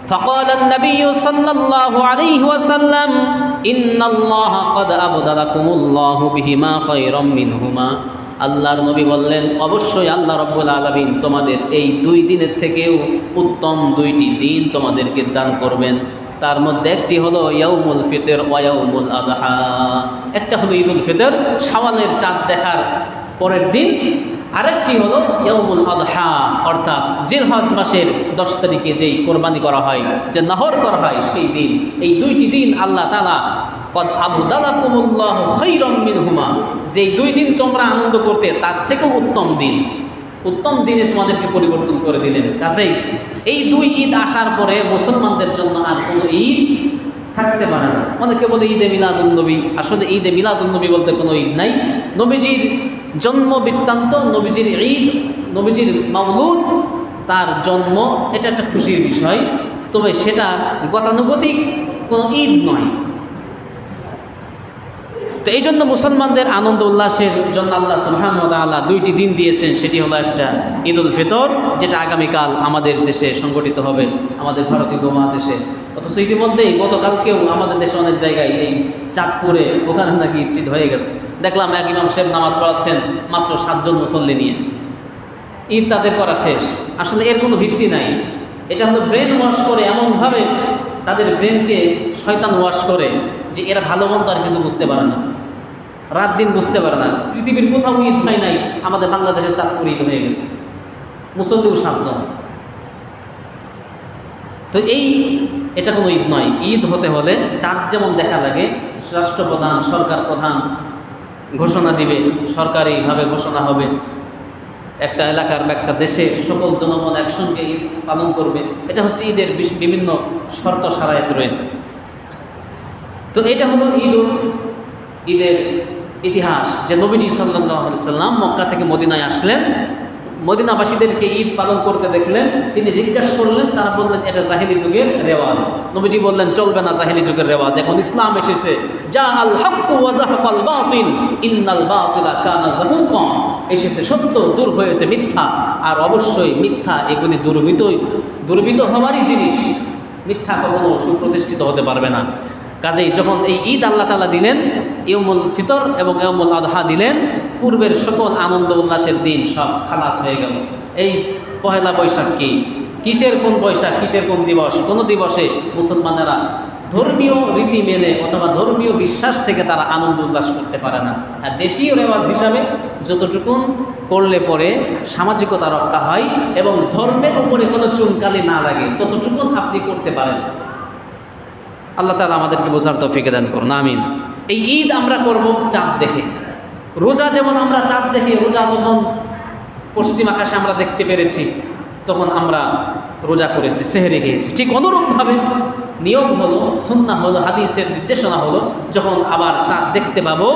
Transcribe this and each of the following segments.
فقال النبي صلى الله عليه وسلم إن الله قد أبدلكم الله بهما خيرا منهما আল্লাহর নবী বললেন, অবশ্যই আল্লাহ রাব্বুল আলামিন তোমাদের এই 2 দিনের থেকেও উত্তম 2টি দিন তোমাদেরকে দান করবেন। তার মধ্যে একটি হলো ইয়াউমুল ফিতর ওয়া ইয়াউমুল আদহা। একটা হলো ঈদুল ফিতর, শাওয়ালের চাঁদ দেখার পরের দিন, আরেকটি হলো ইয়াউমুল আদহা, অর্থাৎ জিলহজ মাসের 10 তারিখে যেই কোরবানি করা হয়, যে নাহর করা হয় সেই দিন। এই 2টি দিন আল্লাহ তাআলা কদ আবদালাকুমুল্লাহু খায়রাম মিনহুমা, যেই 2 দিন তোমরা আনন্দ করতে তার থেকেও উত্তম দিনে তোমাদেরকে পরিবর্তন করে দিলেন। কাজেই এই 2 ঈদ আসার পরে মুসলমানদের জন্য আর কোনো ঈদ থাকতে পারে না। অনেকে বলে ঈদে মিলাদুন নবী, আসলে ঈদে মিলাদুন নবী বলতে কোনো ঈদ নাই। নবীজির জন্ম বৃত্তান্ত, নবীজির ঈদ, নবীজির মাওলুদ, তার জন্ম, এটা একটা খুশির বিষয়, তবে সেটা গতানুগতিক কোনো ঈদ নয়। তো এই জন্য মুসলমানদের আনন্দ উল্লাসের জন্য আল্লাহ সুবহানাহু ওয়া তাআলা 2টি দিন দিয়েছেন। সেটি হলো একটা ঈদুল ফিতর, যেটা আগামীকাল আমাদের দেশে সংগঠিত হবে, আমাদের ভারতীয় উপমহাদেশে। অথচ ইতিমধ্যেই গতকালকেও আমাদের দেশে অনেক জায়গায় এই চাঁদপুরে ওখানে নাকি ঈদ হয়ে গেছে। দেখলাম এক ইমাম সাহেব নামাজ পড়াচ্ছেন মাত্র 7 জন মুসল্লি নিয়ে। ঈদ তাদের করা শেষ। আসলে এর কোনো ভিত্তি নাই। এটা হলো ব্রেন ওয়াশ করে, এমনভাবে তাদের ব্রেনকে শয়তান ওয়াশ করে যে এরা ভালো মন্দ আর কিছু বুঝতে পারে না, রাত দিন বুঝতে পারে না। পৃথিবীর কোথাও ঈদ হয় নাই, আমাদের বাংলাদেশের চাঁদপুরে ঈদ হয়ে গেছে, মুসল্লিও 7 জন। তো এটা কোনো ঈদ নয়। ঈদ হতে হলে চাঁদ যেমন দেখা লাগে, রাষ্ট্রপ্রধান, সরকার প্রধান ঘোষণা দিবে, সরকারিভাবে ঘোষণা হবে, একটা এলাকার বা একটা দেশের সকল জনগণ একসঙ্গে ঈদ পালন করবে। এটা হচ্ছে ঈদের বিভিন্ন শর্ত শারায়েত রয়েছে। তো এটা হলো ঈদের ইতিহাস, যে নবীজি সাল্লাল্লাহু আলাইহি ওয়াসাল্লাম মক্কা থেকে মদিনায় আসলেন, মদিনাবাসীদেরকে ঈদ পালন করতে দেখলেন, তিনি জিজ্ঞাসা করলেন, তারা বললেন এটা জাহেলি যুগের রেওয়াজ। নবীজি বললেন চলবে না জাহেলি যুগের রেওয়াজ, এখন ইসলাম এসেছে। যা আল হাক্কু ওয়া যাহাকাল বাতিল ইন্নাল বাতিলা কানা যাহুকা, এসেছে সত্য, দূর হয়েছে মিথ্যা, আর অবশ্যই মিথ্যা এগুলি দুর্বৃত হওয়ারই জিনিস। মিথ্যা কখনো সুপ্রতিষ্ঠিত হতে পারবে না। কাজেই যখন এই ঈদ আল্লাহ তাআলা দিলেন, ইয়াউমুল ফিতর এবং ইয়াউমুল আদহা দিলেন, পূর্বের সকল আনন্দ উল্লাসের দিন সব খালাস হয়ে গেল। এই পহেলা বৈশাখ কিসের কোন বৈশাখ, কিসের কোন দিবস? কোনো দিবসে মুসলমানেরা ধর্মীয় রীতি মেনে অথবা ধর্মীয় বিশ্বাস থেকে তারা আনন্দ উল্লাস করতে পারে না। আর দেশীয় রেওয়াজ হিসাবে যতটুকুন করলে পরে সামাজিকতা রক্ষা হয় এবং ধর্মের উপরে কোনো চুনকালি না লাগে, ততটুকুন আপনি করতে পারেন। আল্লাহ তাআলা আমাদেরকে বোঝার তৌফিক দান করুন, আমিন। এই ঈদ আমরা করব চাঁদ দেখে। রোজা যেমন আমরা চাঁদ দেখে, রোজা যখন পশ্চিম আকাশে আমরা দেখতে পেরেছি তখন আমরা রোজা করেছি, সেহরি খেয়েছি, ঠিক অনুরূপভাবে নিয়ম হলো, সুন্নাহ হলো, হাদিসের নির্দেশনা হলো, যখন আবার চাঁদ দেখতে পাবো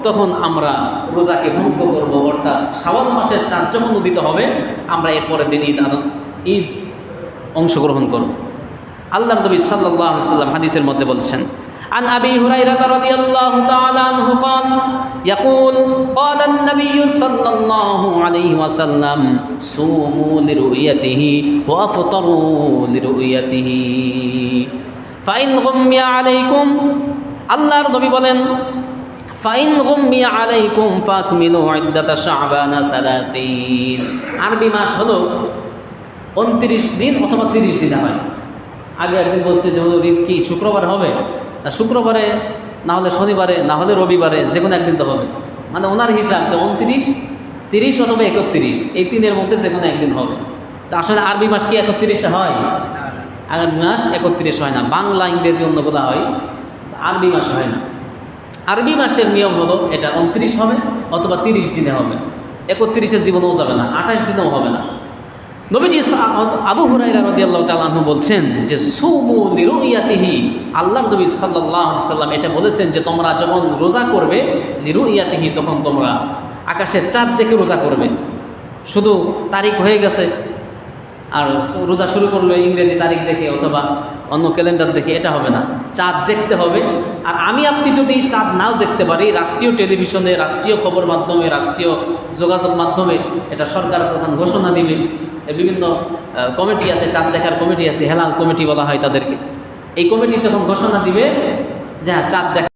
তখন আমরা রোজাকে ভঙ্গ করব, অর্থাৎ শাওয়াল মাসের চাঁদ যখন উদিত হবে আমরা এরপরের দিন ঈদ অংশগ্রহণ করব। আল্লাহর নবী সাল্লাল্লাহু আলাইহি ওয়াসাল্লাম হাদিসের মধ্যে বলছেন, عن أبي هريرة رضي الله تعالى عنه قال يقول قال النبي صلى الله عليه وسلم صوموا لرؤيته وأفطروا لرؤيته فإن غمي عليكم আল্লাহর নবী বলেন فإن غمي عليكم فأكملوا عدة شعبان 30। আরবি মাস হলো 29 দিন অথবা 30 দিনে হয়। আগে একদিন বলছে যে ঈদ কি শুক্রবার হবে, শুক্রবারে না হলে শনিবারে না হলে রবিবারে, যে কোনো একদিন তো হবে। মানে ওনার হিসাব যে 29, 30 অথবা 31, এই 3-এর মধ্যে যে কোনো একদিন হবে। তা আসলে আরবি মাস কি 31 হয়? আরবি মাস 31 হয় না, বাংলা ইংরেজি অন্যগুলো হয়, আরবি মাস হয় না। আরবি মাসের নিয়ম হলো এটা 29 হবে অথবা 30 দিনে হবে। 31-এর জীবনেও যাবে না, 28 দিনেও হবে না। নবীজি আবু হুরায়রা রাদিয়াল্লাহু তাআলা আনহু বলছেন যে সুমু লিরুইয়াতিহি, আল্লাহর নবী সাল্লাল্লাহু আলাইহি সাল্লাম এটা বলেছেন যে তোমরা যখন রোজা করবে লিরুইয়াতিহি, তখন তোমরা আকাশের চাঁদ দেখে রোজা করবে। শুধু তারিখ হয়ে গেছে আর রোজা শুরু করলো ইংরেজি তারিখ দেখে অথবা অন্য ক্যালেন্ডার দেখে, এটা হবে না। চাঁদ দেখতে হবে। আর আমি আপনি যদি চাঁদ নাও দেখতে পারি, রাষ্ট্রীয় টেলিভিশনে, রাষ্ট্রীয় খবর মাধ্যমে, রাষ্ট্রীয় যোগাযোগ মাধ্যমে এটা সরকার প্রধান ঘোষণা দিবে। বিভিন্ন কমিটি আছে, চাঁদ দেখার কমিটি আছে, হেলাল কমিটি বলা হয় তাদেরকে। এই কমিটি যখন ঘোষণা দিবে যে হ্যাঁ চাঁদ দেখা